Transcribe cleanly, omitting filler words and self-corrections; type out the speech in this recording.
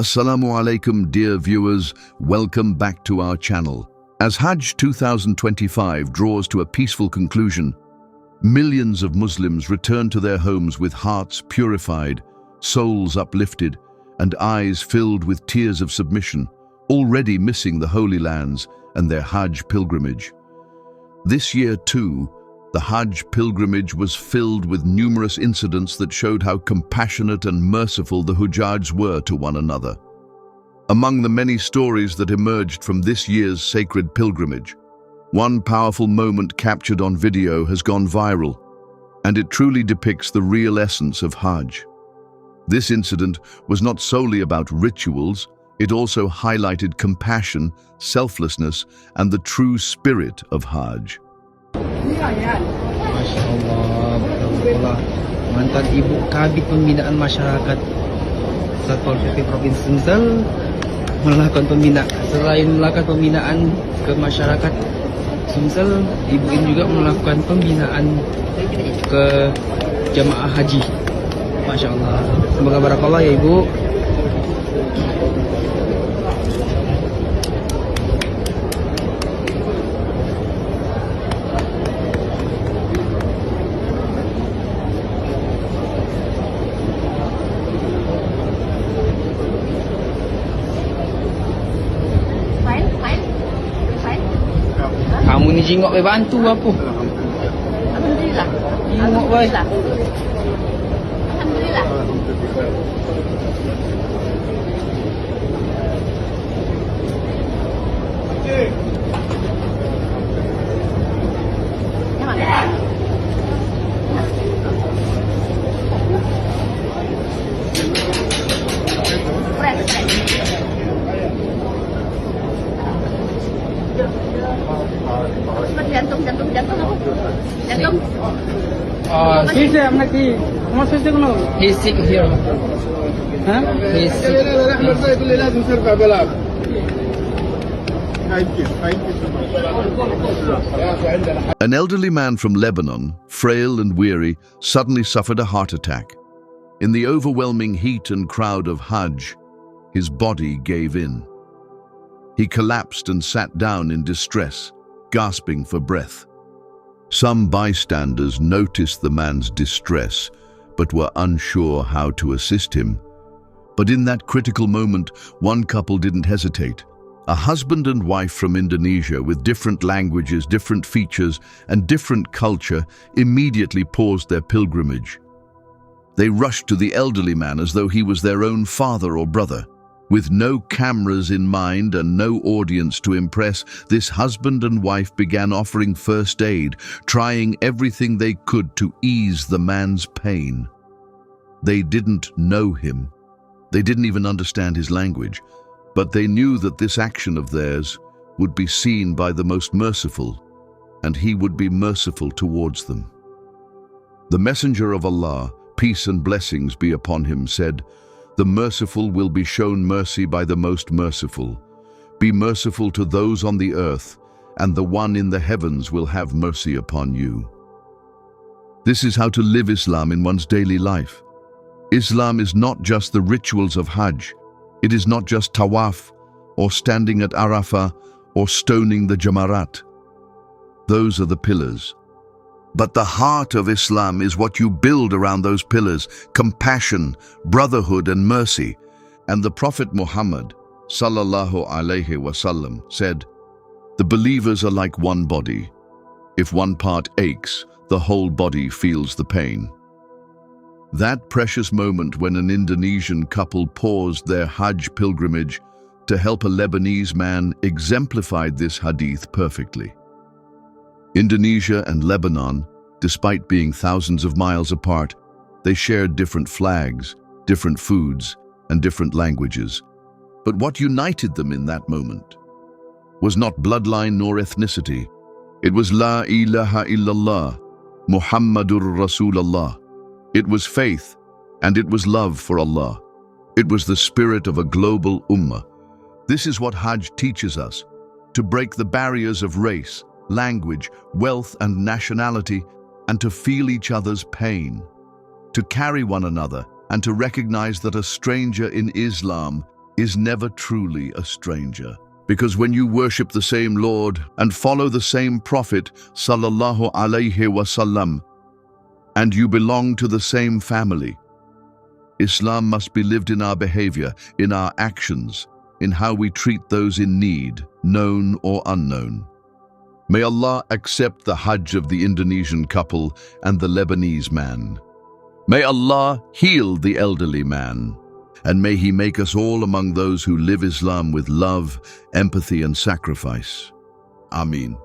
Assalamu alaikum, dear viewers, welcome back to our channel. As Hajj 2025 draws to a peaceful conclusion, millions of Muslims return to their homes with hearts purified, souls uplifted, and eyes filled with tears of submission, already missing the Holy Lands and their Hajj pilgrimage. This year too, the Hajj pilgrimage was filled with numerous incidents that showed how compassionate and merciful the Hujjaj were to one another. Among the many stories that emerged from this year's sacred pilgrimage, one powerful moment captured on video has gone viral, and it truly depicts the real essence of Hajj. This incident was not solely about rituals, it also highlighted compassion, selflessness, and the true spirit of Hajj. Masya Allah, betul-betul mantan Ibu Kabid Pembinaan Masyarakat Satpol PP Provinsi Sumsel melakukan selain melakukan pembinaan ke masyarakat Sumsel, Ibu ini juga melakukan pembinaan ke jamaah haji. Masya Allah, semoga barakallah ya Ibu. Kamu ni jingok boleh bantu apa? Alhamdulillah. Jingok boleh. Alhamdulillah. Jantung. Sisi apa lagi? Mau sisi kono? He's sick here. Huh? He's sick. An elderly man from Lebanon, frail and weary, suddenly suffered a heart attack. In the overwhelming heat and crowd of Hajj, his body gave in. He collapsed and sat down in distress, gasping for breath. Some bystanders noticed the man's distress, but were unsure how to assist him. But in that critical moment, one couple didn't hesitate. A husband and wife from Indonesia with different languages, different features, and different culture immediately paused their pilgrimage. They rushed to the elderly man as though he was their own father or brother. With no cameras in mind and no audience to impress, this husband and wife began offering first aid, trying everything they could to ease the man's pain. They didn't know him. They didn't even understand his language, but they knew that this action of theirs would be seen by the most merciful, and he would be merciful towards them. The Messenger of Allah, peace and blessings be upon him, said, "The merciful will be shown mercy by the most merciful. Be merciful to those on the earth, and the one in the heavens will have mercy upon you." This is how to live Islam in one's daily life. Islam is not just the rituals of Hajj. It is not just tawaf, or standing at Arafah, or stoning the Jamarat. Those are the pillars. But the heart of Islam is what you build around those pillars: compassion, brotherhood, and mercy. And the Prophet Muhammad, sallallahu alaihi wasallam, said, "The believers are like one body. If one part aches, the whole body feels the pain." That precious moment when an Indonesian couple paused their Hajj pilgrimage to help a Lebanese man exemplified this hadith perfectly. Indonesia and Lebanon, despite being thousands of miles apart, they shared different flags, different foods, and different languages. But what united them in that moment was not bloodline nor ethnicity. It was La ilaha illallah, Muhammadur Rasulullah. It was faith, and it was love for Allah. It was the spirit of a global Ummah. This is what Hajj teaches us: to break the barriers of race, language, wealth, and nationality, and to feel each other's pain, to carry one another, and to recognize that a stranger in Islam is never truly a stranger. Because when you worship the same Lord and follow the same Prophet, sallallahu alaihi wasallam, and you belong to the same family, Islam must be lived in our behavior, in our actions, in how we treat those in need, known or unknown. May Allah accept the Hajj of the Indonesian couple and the Lebanese man. May Allah heal the elderly man, and may He make us all among those who live Islam with love, empathy and sacrifice. Ameen.